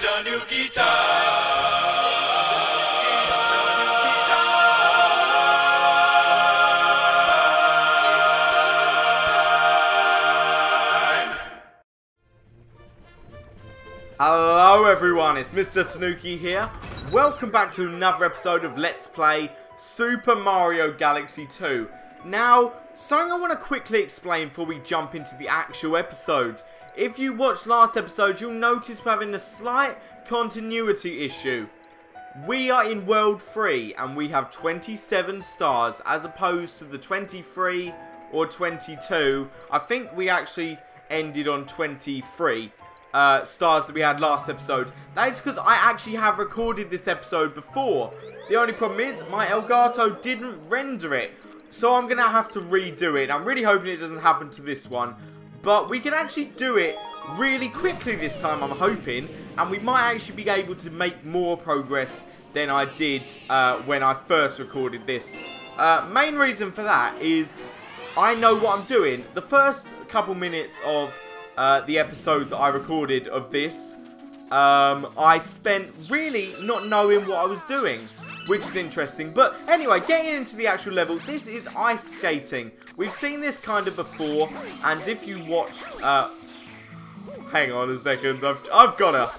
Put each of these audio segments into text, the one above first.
MisterTanooki time! Hello everyone, it's MisterTanooki here. Welcome back to another episode of Let's Play Super Mario Galaxy 2. Now, something I want to quickly explain before we jump into the actual episode. If you watched last episode, you'll notice we're having a slight continuity issue. We are in World 3 and we have 27 stars as opposed to the 23 or 22. I think we actually ended on 23. Stars that we had last episode. That is because I actually have recorded this episode before. The only problem is my Elgato didn't render it, so I'm gonna have to redo it. I'm really hoping it doesn't happen to this one, but we can actually do it really quickly this time, I'm hoping, and we might actually be able to make more progress than I did when I first recorded this. Main reason for that is I know what I'm doing. The first couple minutes of the episode that I recorded of this, I spent really not knowing what I was doing, which is interesting. But anyway, getting into the actual level, this is ice skating. We've seen this kind of before, and if you watched, hang on a second, I've got to,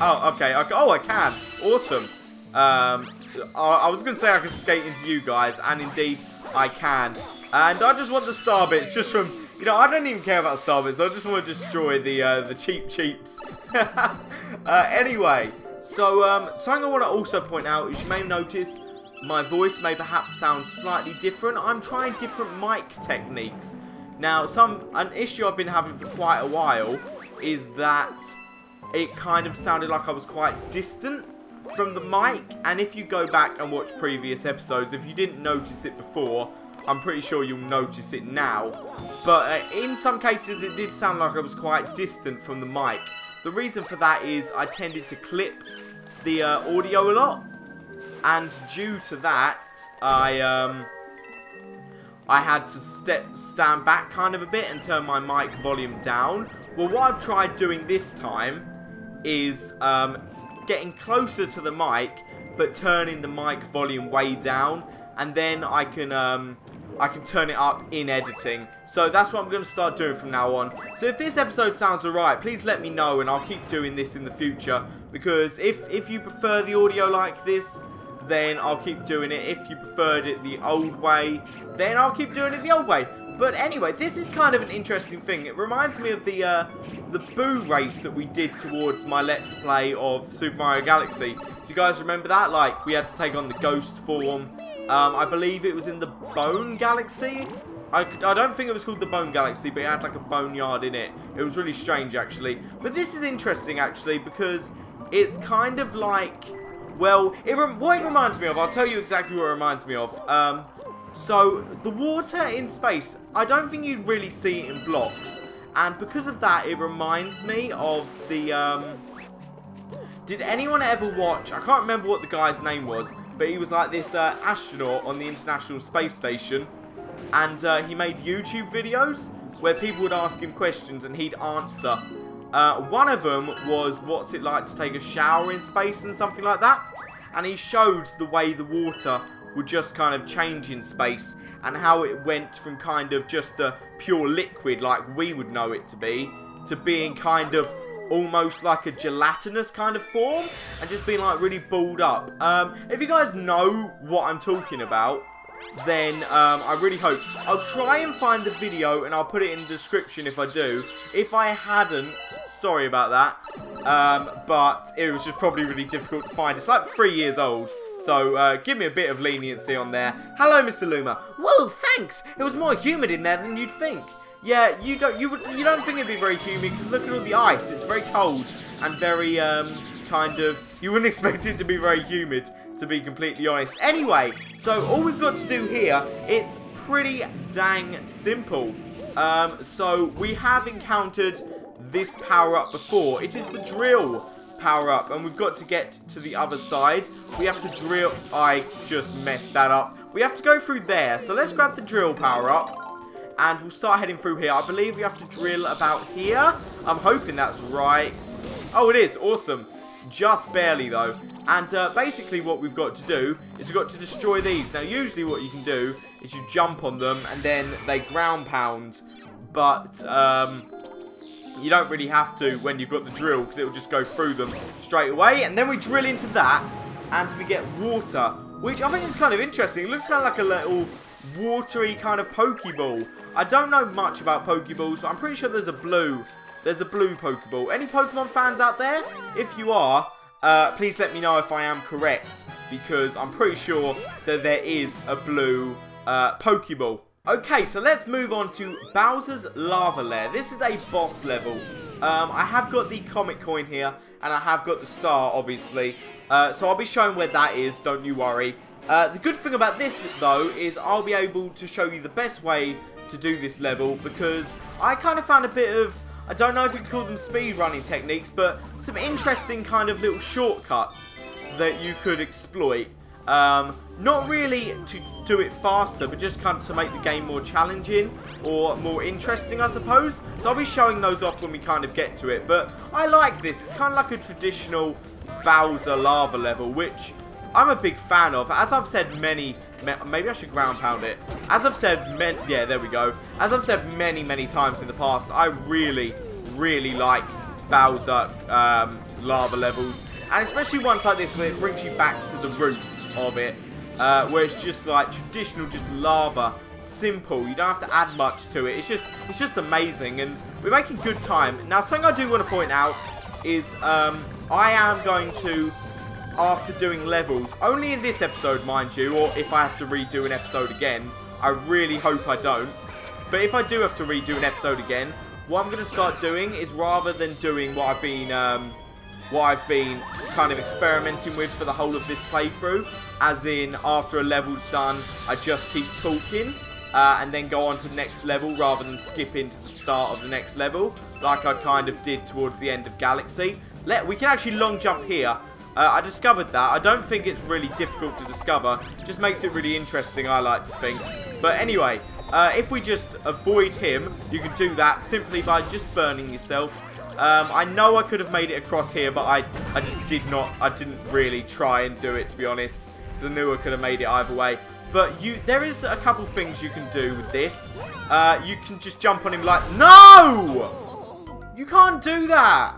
oh, okay, oh, I can, awesome. I was going to say I can skate into you guys, and indeed I can. And I just want the star bits, just from, you know, I don't even care about star bits. I just want to destroy the cheaps. Anyway, so something I want to also point out is you may notice my voice may perhaps sound slightly different. I'm trying different mic techniques. Now, an issue I've been having for quite a while is that it kind of sounded like I was quite distant from the mic. And if you go back and watch previous episodes, if you didn't notice it before, I'm pretty sure you'll notice it now. But in some cases it did sound like I was quite distant from the mic. The reason for that is I tended to clip the audio a lot. And due to that, I had to stand back kind of a bit and turn my mic volume down. Well, what I've tried doing this time is getting closer to the mic, but turning the mic volume way down. And then I can turn it up in editing. So that's what I'm going to start doing from now on. So if this episode sounds alright, please let me know and I'll keep doing this in the future. Because if you prefer the audio like this, then I'll keep doing it. If you preferred it the old way, then I'll keep doing it the old way. But anyway, this is kind of an interesting thing. It reminds me of the Boo race that we did towards my Let's Play of Super Mario Galaxy. Do you guys remember that? Like, we had to take on the ghost form. I believe it was in the Bone Galaxy. I don't think it was called the Bone Galaxy, but it had like a boneyard in it. It was really strange, actually. But this is interesting, actually, because it's kind of like, well, what it reminds me of, I'll tell you exactly what it reminds me of. So, the water in space, I don't think you'd really see it in blocks. And because of that, it reminds me of the, did anyone ever watch, I can't remember what the guy's name was, but he was like this astronaut on the International Space Station. And he made YouTube videos where people would ask him questions and he'd answer. One of them was, what's it like to take a shower in space and something like that. And he showed the way the water would just kind of change in space. And how it went from kind of just a pure liquid like we would know it to be, to being kind of almost like a gelatinous kind of form, and just being like really balled up. If you guys know what I'm talking about, then I really hope. I'll try and find the video and I'll put it in the description if I do. If I hadn't, sorry about that, but it was just probably really difficult to find. It's like 3 years old. So, give me a bit of leniency on there. Hello, Mr. Luma. Whoa, thanks. It was more humid in there than you'd think. Yeah, you don't think it'd be very humid because look at all the ice. It's very cold and very kind of, you wouldn't expect it to be very humid, to be completely honest. Anyway, so all we've got to do here, it's pretty dang simple. So we have encountered this power-up before. It is the drill power-up, and we've got to get to the other side. We have to drill. I just messed that up. We have to go through there. So let's grab the drill power-up. And we'll start heading through here. I believe we have to drill about here. I'm hoping that's right. Oh, it is. Awesome. just barely though. And basically what we've got to do is we've got to destroy these. Now usually what you can do is you jump on them and then they ground pound, but you don't really have to when you've got the drill, because it will just go through them straight away. And then we drill into that and we get water, which I think is kind of interesting. It looks kind of like a little watery kind of Pokeball. I don't know much about Pokeballs, but I'm pretty sure there's a blue Pokeball. Any Pokemon fans out there? If you are, please let me know if I am correct, because I'm pretty sure that there is a blue Pokeball. Okay, so let's move on to Bowser's Lava Lair. This is a boss level. I have got the comet coin here, and I have got the star, obviously. So I'll be showing where that is, don't you worry. The good thing about this, though, is I'll be able to show you the best way to do this level, because I kind of found a bit of, I don't know if you could call them speedrunning techniques, but some interesting kind of little shortcuts that you could exploit. Not really to do it faster, but just kind of to make the game more challenging or more interesting, I suppose. So I'll be showing those off when we kind of get to it. But I like this. It's kind of like a traditional Bowser lava level, which I'm a big fan of. As I've said maybe I should ground pound it. As I've said yeah, there we go. As I've said many times in the past, I really like Bowser lava levels. And especially ones like this where it brings you back to the roots of it. Where it's just like traditional, just lava, simple. You don't have to add much to it. It's just amazing, and we're making good time. Now, something I do want to point out is I am going to, after doing levels, only in this episode, mind you, or if I have to redo an episode again, I really hope I don't. But if I do have to redo an episode again, what I'm going to start doing is, rather than doing what I've been kind of experimenting with for the whole of this playthrough, as in after a level's done I just keep talking and then go on to the next level rather than skip into the start of the next level like I kind of did towards the end of Galaxy. We can actually long jump here. I discovered that. I don't think it's really difficult to discover, just makes it really interesting, I like to think. But anyway, if we just avoid him, you can do that simply by just burning yourself. I know I could have made it across here, but I just did not. I didn't really try and do it, to be honest, because I knew I could have made it either way. But there is a couple things you can do with this. You can just jump on him like, no! You can't do that!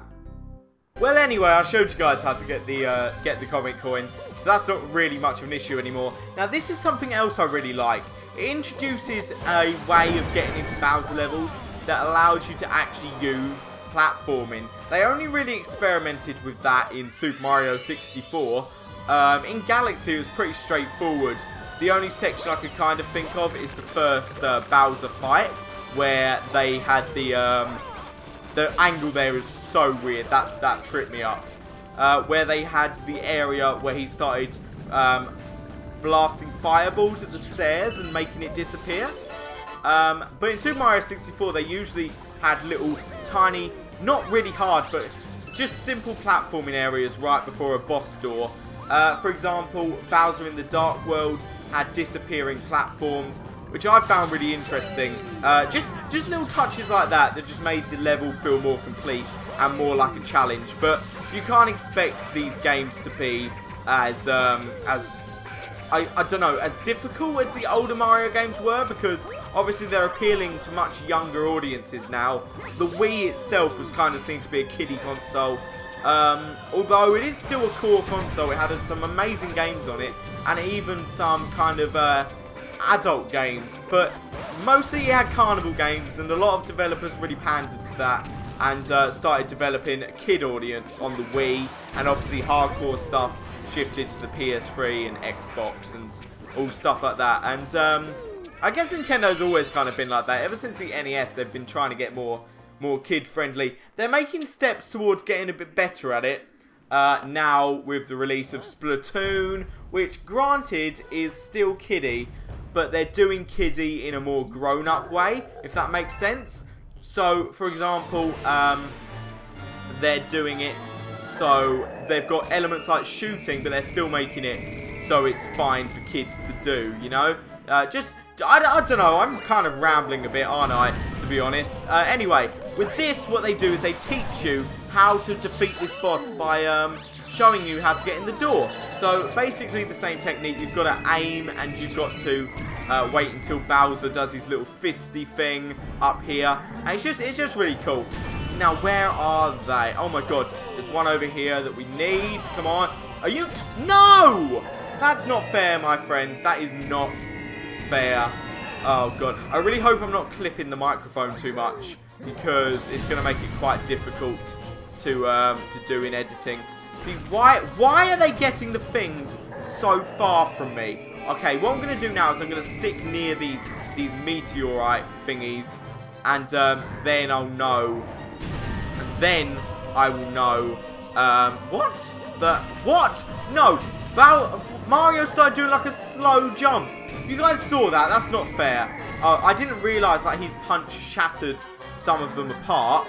Well, anyway, I showed you guys how to get the comet coin, so that's not really much of an issue anymore. Now, this is something else I really like. It introduces a way of getting into Bowser levels that allows you to actually use platforming. They only really experimented with that in Super Mario 64. In Galaxy it was pretty straightforward. The only section I could kind of think of is the first Bowser fight, where they had the angle there is so weird, that tripped me up. Where they had the area where he started blasting fireballs at the stairs and making it disappear. But in Super Mario 64 they usually had little tiny, not really hard, but just simple platforming areas right before a boss door. For example, Bowser in the Dark World had disappearing platforms, which I found really interesting. Just little touches like that just made the level feel more complete and more like a challenge. But you can't expect these games to be as I don't know, as difficult as the older Mario games were, because obviously they're appealing to much younger audiences now. The Wii itself was kind of seen to be a kiddie console. Although it is still a core console, it had some amazing games on it, and even some kind of adult games. But mostly it had carnival games, and a lot of developers really pandered to that and started developing a kid audience on the Wii, and obviously hardcore stuff shifted to the PS3 and Xbox and all stuff like that. And I guess Nintendo's always kind of been like that. Ever since the NES, they've been trying to get more kid-friendly. They're making steps towards getting a bit better at it now with the release of Splatoon, which granted is still kiddie, but they're doing kiddie in a more grown-up way, if that makes sense. So, for example, they're doing it so they've got elements like shooting, but they're still making it so it's fine for kids to do, you know? I don't know, I'm kind of rambling a bit, aren't I, to be honest. Anyway, with this, what they do is they teach you how to defeat this boss by showing you how to get in the door. So basically the same technique. You've got to aim and you've got to wait until Bowser does his little fisty thing up here. And it's just really cool. Now where are they? Oh my god, there's one over here that we need. Come on. Are you? No! That's not fair, my friends. That is not fair. Oh god. I really hope I'm not clipping the microphone too much, because it's going to make it quite difficult to do in editing. See, why are they getting the things so far from me? Okay, what I'm going to do now is I'm going to stick near these meteorite thingies, and then I'll know. And then I will know. What? What? No! Mario started doing like a slow jump. You guys saw that? That's not fair. I didn't realise that his punch shattered some of them apart.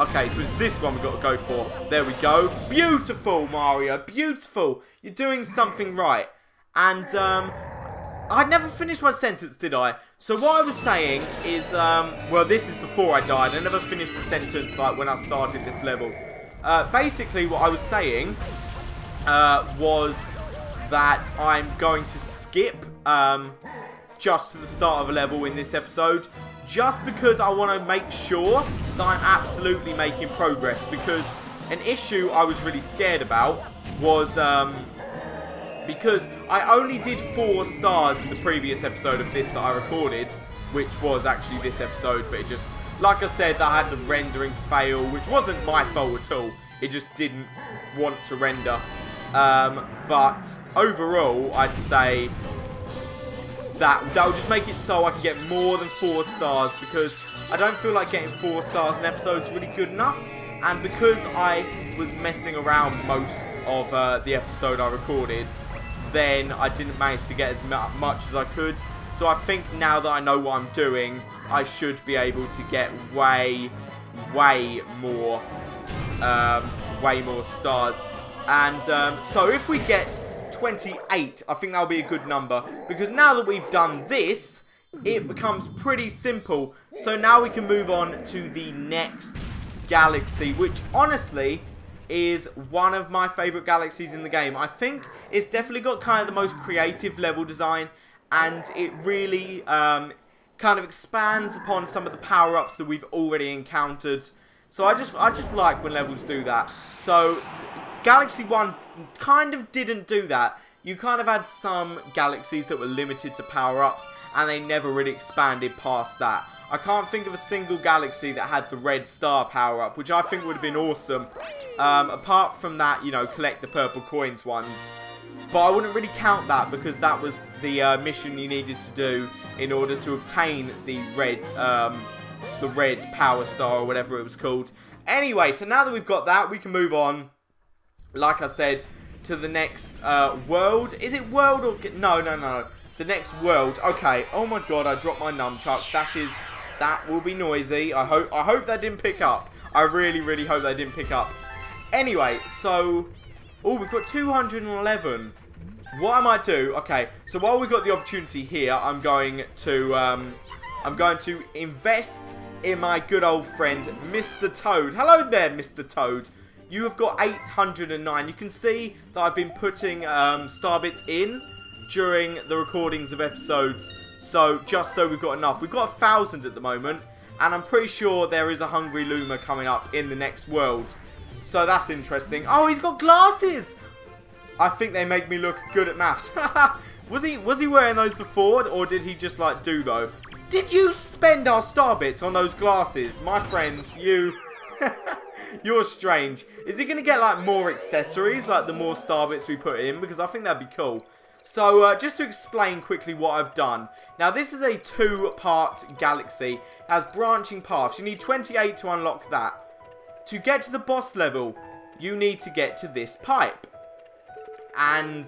Okay, so it's this one we've got to go for. There we go. Beautiful, Mario. Beautiful. You're doing something right. And, I never finished my sentence, did I? So what I was saying is, well, this is before I died. I never finished the sentence, like, when I started this level. Basically, what I was saying, was that I'm going to skip, just to the start of a level in this episode, just because I want to make sure that I'm absolutely making progress. Because an issue I was really scared about was, because I only did 4 stars in the previous episode of this that I recorded, which was actually this episode, but it just, like I said, I had the rendering fail, which wasn't my fault at all. It just didn't want to render. But overall, I'd say that will just make it so I can get more than 4 stars, because I don't feel like getting 4 stars an episode is really good enough. And because I was messing around most of the episode I recorded, then I didn't manage to get as much as I could. So I think now that I know what I'm doing, I should be able to get way more stars. And so if we get 28, I think that'll be a good number, because now that we've done this, it becomes pretty simple. So now we can move on to the next galaxy, which honestly is one of my favourite galaxies in the game. I think it's definitely got kind of the most creative level design, and it really kind of expands upon some of the power-ups that we've already encountered. So I just like when levels do that. So Galaxy 1 kind of didn't do that. You kind of had some galaxies that were limited to power-ups, and they never really expanded past that. I can't think of a single galaxy that had the red star power-up, which I think would have been awesome. Apart from that, you know, collect the purple coins ones. But I wouldn't really count that, because that was the mission you needed to do in order to obtain the red power star, or whatever it was called. Anyway, so now that we've got that, we can move on, like I said, to the next world. Is it world or... No. The next world. Okay. Oh my god, I dropped my nunchuck. That will be noisy. I hope that didn't pick up. I really hope that didn't pick up. Anyway, so... Oh, we've got 211. What I might do... Okay, so while we've got the opportunity here, I'm going to invest in my good old friend, Mr. Toad. Hello there, Mr. Toad. You have got 809. You can see that I've been putting star bits in during the recordings of episodes. So, just so we've got enough. We've got 1,000 at the moment. And I'm pretty sure there is a Hungry Luma coming up in the next world. So, that's interesting. Oh, he's got glasses! I think they make me look good at maths. Was he wearing those before? Or did he just, like, do, though? Did you spend our star bits on those glasses? My friend, you... You're strange. Is he going to get, like, more accessories, like the more star bits we put in? Because I think that'd be cool. So, just to explain quickly what I've done. Now, this is a 2-part galaxy. It has branching paths. You need 28 to unlock that. To get to the boss level, you need to get to this pipe. And,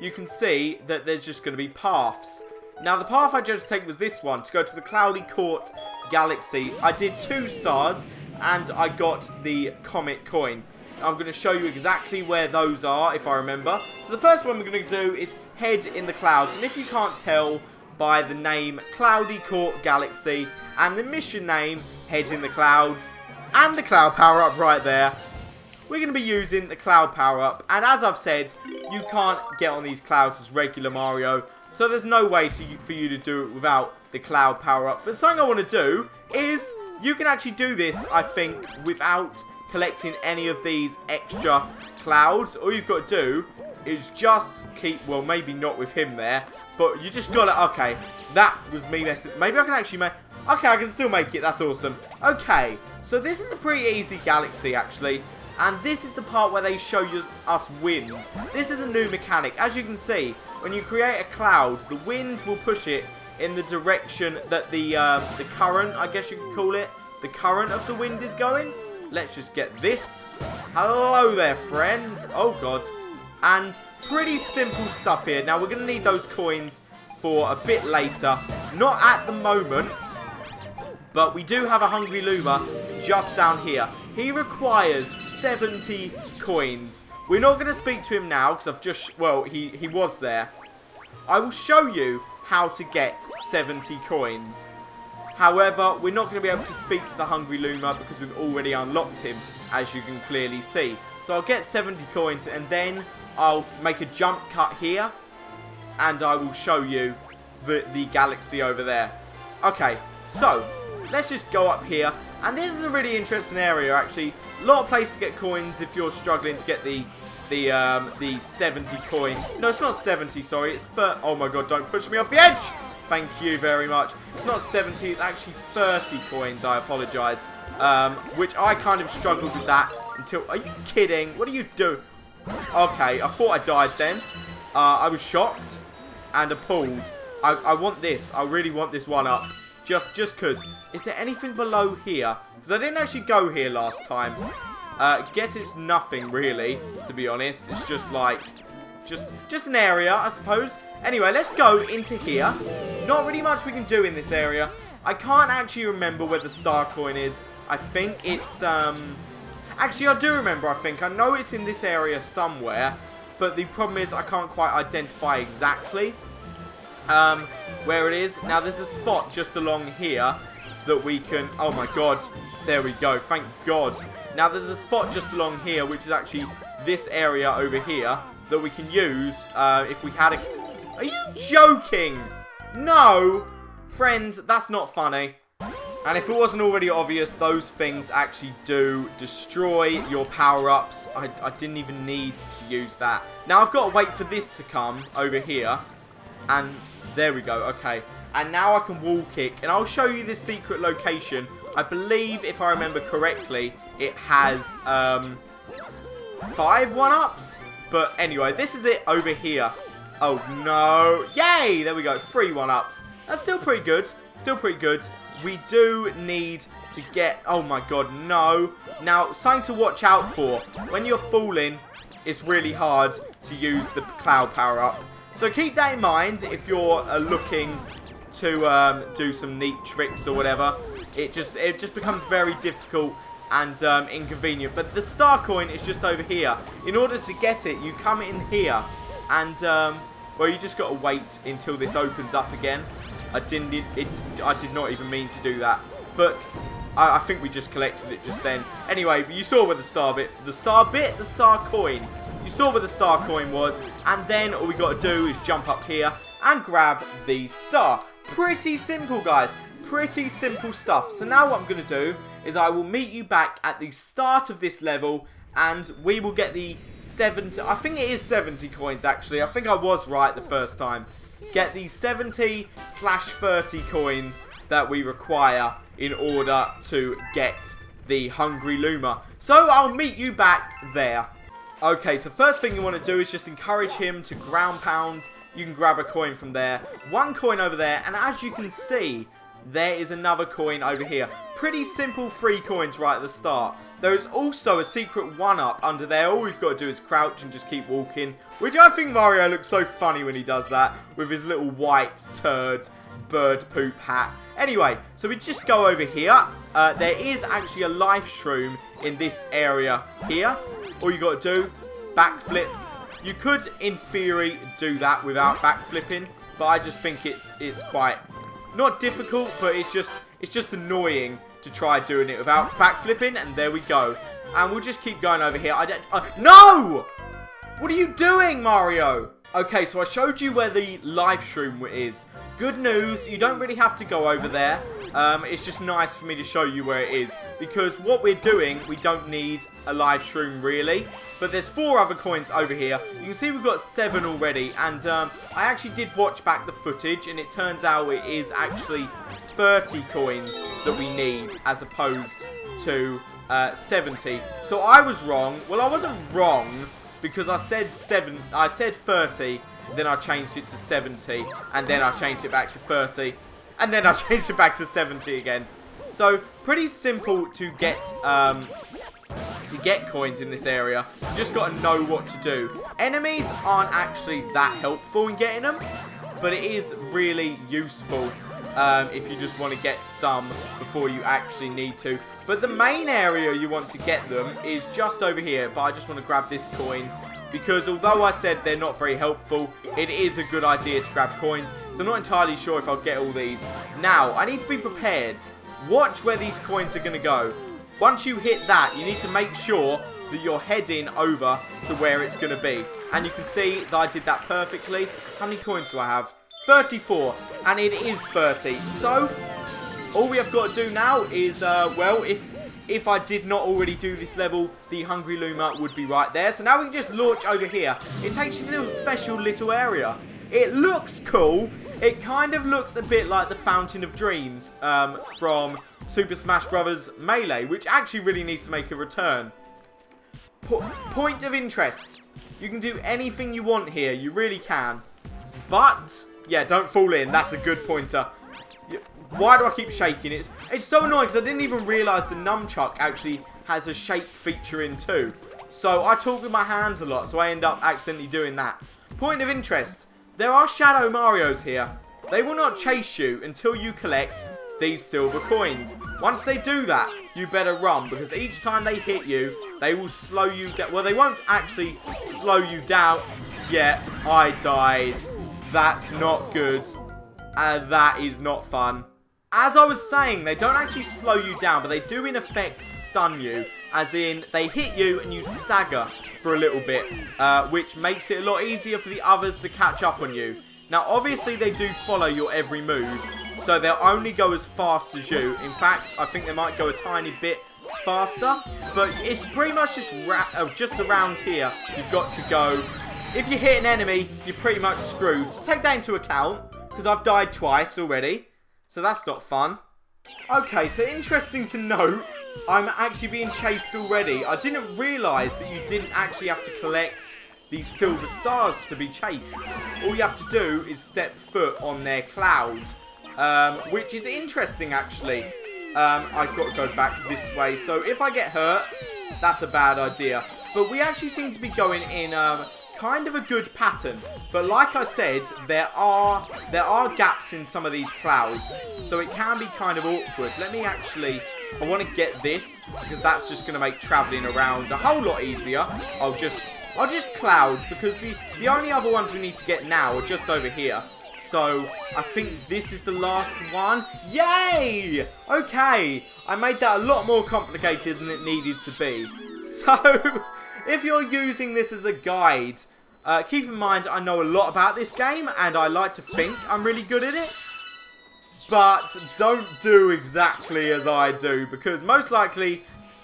you can see that there's just going to be paths. Now, the path I chose to take was this one, to go to the Cloudy Court Galaxy. I did 2 stars, and I got the comet coin. I'm going to show you exactly where those are, if I remember. So the first one we're going to do is head in the clouds. And if you can't tell by the name Cloudy Court Galaxy and the mission name, Head in the Clouds, and the cloud power-up right there. We're going to be using the cloud power-up. And as I've said, you can't get on these clouds as regular Mario. So there's no way for you to do it without the cloud power-up. But something I want to do is you can actually do this, I think, without collecting any of these extra clouds. All you've got to do is just keep, well, maybe not with him there, but you just got to, okay, that was me messing. Maybe I can actually make, okay, I can still make it. That's awesome. Okay, so this is a pretty easy galaxy, actually. And this is the part where they show us wind. This is a new mechanic. As you can see, when you create a cloud, the wind will push it in the direction that the current, I guess you could call it, the current of the wind is going. Let's just get this. Hello there, friend. Oh, God. And pretty simple stuff here. Now, we're going to need those coins for a bit later. Not at the moment, but we do have a Hungry Luma just down here. He requires 70 coins. We're not going to speak to him now because I've just, well, he was there. I will show you how to get 70 coins. However, we're not going to be able to speak to the Hungry Luma because we've already unlocked him, as you can clearly see. So I'll get 70 coins and then I'll make a jump cut here and I will show you the galaxy over there. Okay, so let's just go up here. And this is a really interesting area, actually. A lot of places to get coins if you're struggling to get the 70 coin. No, it's not 70, sorry. It's oh my god, don't push me off the edge! Thank you very much. It's not 70, it's actually 30 coins, I apologise. Which I kind of struggled with that until... Are you kidding? What are you doing? Okay, I thought I died then. I was shocked and appalled. I want this. I really want this one up. Just because. Is there anything below here? Because I didn't actually go here last time. Guess it's nothing really, to be honest. It's just like, just an area, I suppose. Anyway, let's go into here. Not really much we can do in this area. I can't actually remember where the star coin is. I think it's, actually I do remember, I think. I know it's in this area somewhere. But the problem is I can't quite identify exactly where it is. Now there's a spot just along here that we can, oh my god, there we go, thank god. Now there's a spot just along here which is actually this area over here that we can use if we had a... Are you joking? No, friends, that's not funny. And if it wasn't already obvious, those things actually do destroy your power-ups. I didn't even need to use that. Now I've got to wait for this to come over here. And there we go, okay. And now I can wall kick. And I'll show you this secret location. I believe, if I remember correctly, it has 5 1-ups. But anyway, this is it over here. Oh no. Yay! There we go, 3 1-ups. That's still pretty good. Still pretty good. We do need to get... Oh my god, no. Now, something to watch out for. When you're falling, it's really hard to use the cloud power-up. So keep that in mind if you're looking to do some neat tricks or whatever. It just becomes very difficult and inconvenient. But the star coin is just over here. In order to get it, you come in here. And, well, you just got to wait until this opens up again. I did not even mean to do that. But I think we just collected it just then. Anyway, you saw where the star coin. You saw where the star coin was. And then all we got to do is jump up here and grab the star. Pretty simple, guys. Pretty simple stuff. So now what I'm going to do is I will meet you back at the start of this level. And we will get the 70... I think it is 70 coins, actually. I think I was right the first time. Get the 70/30 coins that we require in order to get the Hungry Luma. So I'll meet you back there. Okay, so first thing you want to do is just encourage him to ground pound. You can grab a coin from there. 1 coin over there. And as you can see, there is another coin over here. Pretty simple 3 coins right at the start. There is also a secret 1-up under there. All we've got to do is crouch and just keep walking. Which I think Mario looks so funny when he does that. With his little white turd bird poop hat. Anyway, so we just go over here. There is actually a life shroom in this area here. All you got to do, backflip. You could, in theory, do that without backflipping. But I just think it's quite... not difficult, but it's just annoying to try doing it without backflipping, and there we go. And we'll just keep going over here. No! What are you doing, Mario? Okay, so I showed you where the life shroom is. Good news, you don't really have to go over there. It's just nice for me to show you where it is. Because what we're doing, we don't need a live shroom really. But there's 4 other coins over here. You can see we've got 7 already. And I actually did watch back the footage. And it turns out it is actually 30 coins that we need. As opposed to 70. So I was wrong. Well, I wasn't wrong. Because I said 30. Then I changed it to 70. And then I changed it back to 30. And then I changed it back to 70 again. So, pretty simple to get coins in this area. You just got to know what to do. Enemies aren't actually that helpful in getting them. But it is really useful if you just want to get some before you actually need to. But the main area you want to get them is just over here. But I just want to grab this coin. Because although I said they're not very helpful, it is a good idea to grab coins. So I'm not entirely sure if I'll get all these. Now, I need to be prepared. Watch where these coins are going to go. Once you hit that, you need to make sure that you're heading over to where it's going to be. And you can see that I did that perfectly. How many coins do I have? 34. And it is 30. So, all we have got to do now is, well, if I did not already do this level, the Hungry Luma would be right there. So now we can just launch over here. It takes you to a special little area. It looks cool. It kind of looks a bit like the Fountain of Dreams from Super Smash Bros. Melee, which actually really needs to make a return. Point of interest. You can do anything you want here. You really can. But, yeah, don't fall in. That's a good pointer. Why do I keep shaking it? It's so annoying because I didn't even realise the nunchuck actually has a shake feature in too. So I talk with my hands a lot, so I end up accidentally doing that. Point of interest. There are Shadow Marios here. They will not chase you until you collect these silver coins. Once they do that, you better run because each time they hit you, they will slow you down. Well, they won't actually slow you down. Yeah, I died. That's not good. That is not fun. As I was saying, they don't actually slow you down, but they do in effect stun you. As in, they hit you and you stagger for a little bit, which makes it a lot easier for the others to catch up on you. Now, obviously, they do follow your every move, so they'll only go as fast as you. In fact, I think they might go a tiny bit faster, but it's pretty much just around here you've got to go. If you hit an enemy, you're pretty much screwed. So take that into account, because I've died twice already. So that's not fun. Okay, so interesting to note, I'm actually being chased already. I didn't realise that you didn't actually have to collect these silver stars to be chased. All you have to do is step foot on their cloud, which is interesting actually. I've got to go back this way. So if I get hurt, that's a bad idea. But we actually seem to be going in kind of a good pattern, but like I said, there are gaps in some of these clouds, so it can be kind of awkward. I want to get this because that's just going to make traveling around a whole lot easier. I'll just cloud because the only other ones we need to get now are just over here. So I think this is the last one. Yay! Okay, I made that a lot more complicated than it needed to be. So if you're using this as a guide, keep in mind I know a lot about this game and I like to think I'm really good at it. But don't do exactly as I do because most likely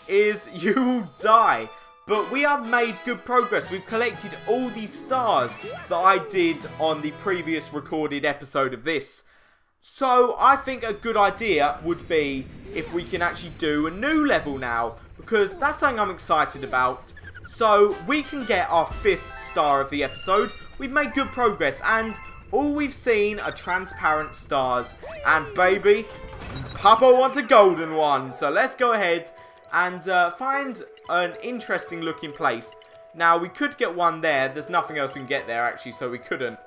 is you will die. But we have made good progress. We've collected all these stars that I did on the previous recorded episode of this. So I think a good idea would be if we can actually do a new level now, because that's something I'm excited about. So we can get our 5th star of the episode. We've made good progress and all we've seen are transparent stars. And baby, Papa wants a golden one. So let's go ahead and find an interesting looking place. Now we could get one there. There's nothing else we can get there actually, so we couldn't.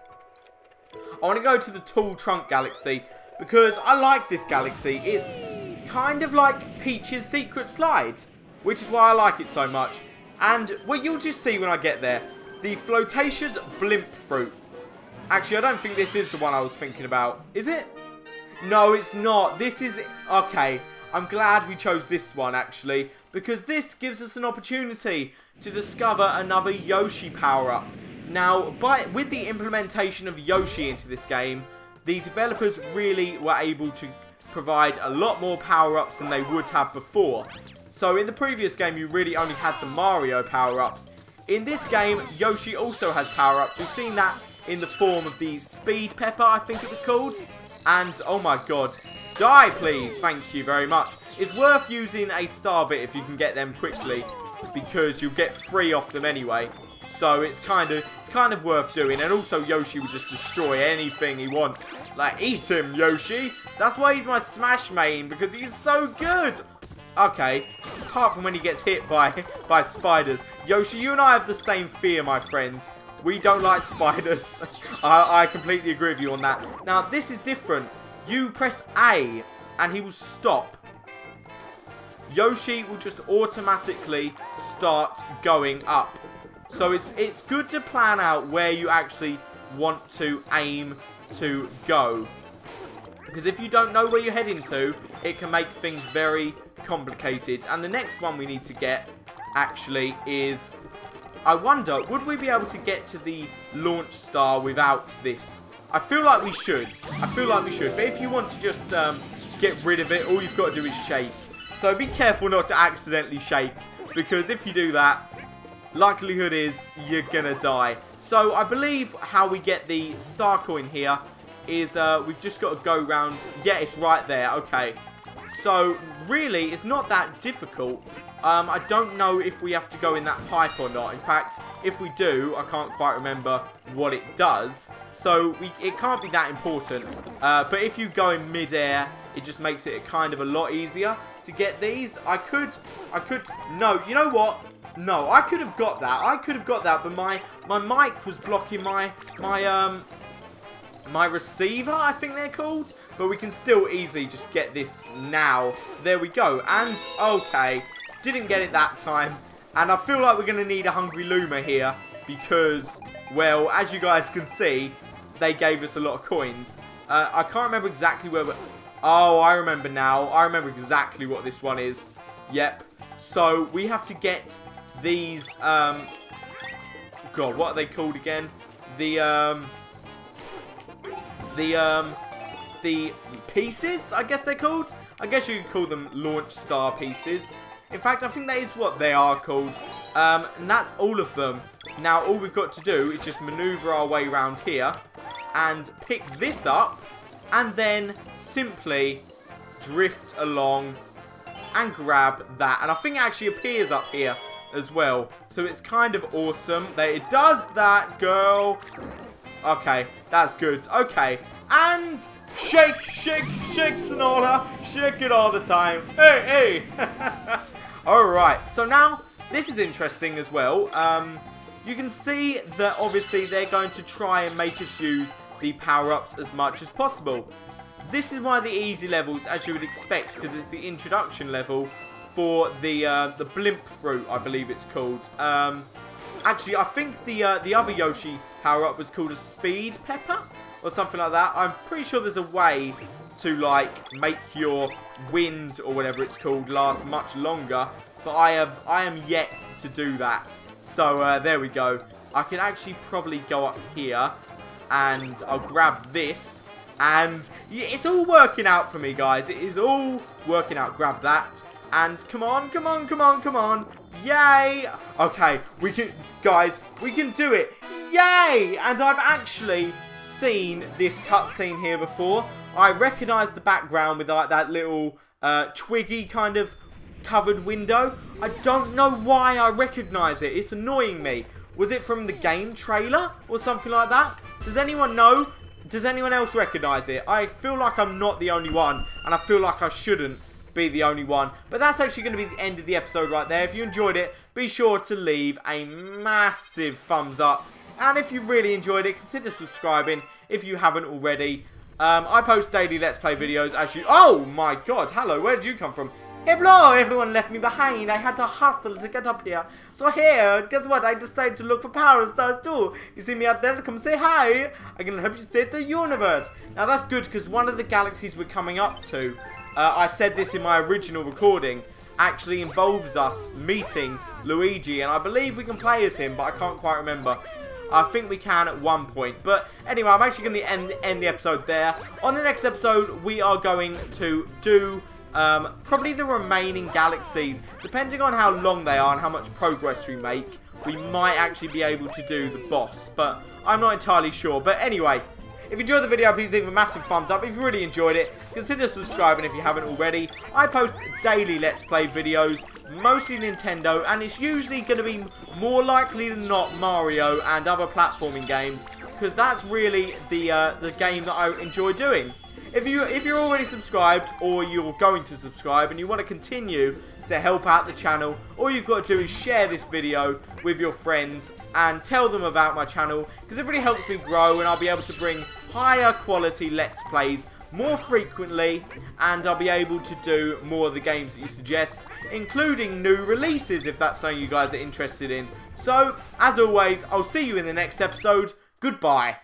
I want to go to the Tall Trunk Galaxy because I like this galaxy. It's kind of like Peach's Secret Slide, which is why I like it so much. And well, you'll just see when I get there. The Floatacious Blimp fruit. Actually, I don't think this is the one I was thinking about. Is it? No, it's not. This is... Okay. I'm glad we chose this one, actually, because this gives us an opportunity to discover another Yoshi power-up. Now, with the implementation of Yoshi into this game, the developers really were able to provide a lot more power-ups than they would have before. So in the previous game, you really only had the Mario power-ups. In this game, Yoshi also has power-ups. We've seen that in the form of the Speed Pepper, I think it was called. And, oh my god, die please, thank you very much. It's worth using a star bit if you can get them quickly, because you'll get free off them anyway. So it's kind of worth doing. And also Yoshi will just destroy anything he wants. Like, eat him, Yoshi. That's why he's my Smash main, because he's so good. Okay, apart from when he gets hit by spiders. Yoshi, you and I have the same fear, my friend. We don't like spiders. I completely agree with you on that. Now, this is different. You press A, and he will stop. Yoshi will just automatically start going up. So it's good to plan out where you actually want to aim to go. Because if you don't know where you're heading to, it can make things very complicated. And the next one we need to get, actually, is... I wonder, would we be able to get to the launch star without this? I feel like we should. But if you want to just get rid of it, all you've got to do is shake. So be careful not to accidentally shake. Because if you do that, likelihood is you're going to die. So I believe how we get the star coin here is we've just got to go round. Yeah, it's right there. Okay. So really, it's not that difficult. I don't know if we have to go in that pipe or not. In fact, if we do, I can't quite remember what it does. So it can't be that important. But if you go in mid-air, it just makes it kind of a lot easier to get these. No, you know what? No, I could have got that. But my mic was blocking my receiver, I think they're called. But we can still easily just get this now. There we go. And, okay. Didn't get it that time. And I feel like we're going to need a Hungry Luma here. Because, well, as you guys can see, they gave us a lot of coins. I can't remember exactly where we're... Oh, I remember now. I remember exactly what this one is. Yep. So, we have to get these... God, what are they called again? The pieces, I guess they're called. I guess you could call them launch star pieces. In fact, I think that is what they are called. And that's all of them. Now, all we've got to do is just maneuver our way around here. And pick this up. And then simply drift along and grab that. And I think it actually appears up here as well. So it's kind of awesome that it does that, girl. Okay, that's good. Okay, and... Shake, shake, shake, Sonola. Shake it all the time. Hey, hey. Alright, so now, this is interesting as well. You can see that obviously they're going to try and make us use the power-ups as much as possible. This is one of the easy levels, as you would expect, because it's the introduction level for the Blimp fruit, I believe it's called. Actually, I think the other Yoshi power-up was called a Speed Pepper, or something like that. I'm pretty sure there's a way to, like, make your wind, or whatever it's called, last much longer. But I am yet to do that. So, there we go. I can actually probably go up here, and I'll grab this. And yeah, it's all working out for me, guys. It is all working out. Grab that. And come on, come on, come on, come on. Yay! Okay, we can, guys, we can do it. Yay! And I've actually seen this cutscene here before. I recognise the background with like that little twiggy kind of covered window. I don't know why I recognise it. It's annoying me. Was it from the game trailer or something like that? Does anyone know? Does anyone else recognise it? I feel like I'm not the only one, and I feel like I shouldn't be the only one. But that's actually going to be the end of the episode right there. If you enjoyed it, be sure to leave a massive thumbs up. And if you really enjoyed it, consider subscribing if you haven't already. I post daily Let's Play videos as you... Oh my god, hello, where did you come from? Hello, everyone left me behind. I had to hustle to get up here. So here, guess what? I decided to look for power stars too. You see me out there? Come say hi. I can help you save the universe. Now that's good because one of the galaxies we're coming up to I said this in my original recording, actually involves us meeting Luigi, and I believe we can play as him, but I can't quite remember. I think we can at one point. But anyway, I'm actually going to end the episode there. On the next episode, we are going to do probably the remaining galaxies. Depending on how long they are and how much progress we make, we might actually be able to do the boss. But I'm not entirely sure. But anyway, if you enjoyed the video, please leave a massive thumbs up. If you really enjoyed it, consider subscribing if you haven't already. I post daily Let's Play videos, mostly Nintendo, and it's usually going to be more likely than not Mario and other platforming games, because that's really the game that I enjoy doing. If you're already subscribed, or you're going to subscribe, and you want to continue to help out the channel, all you've got to do is share this video with your friends and tell them about my channel, because it really helps me grow, and I'll be able to bring higher quality Let's Plays more frequently, and I'll be able to do more of the games that you suggest, including new releases if that's something you guys are interested in. So, as always, I'll see you in the next episode. Goodbye.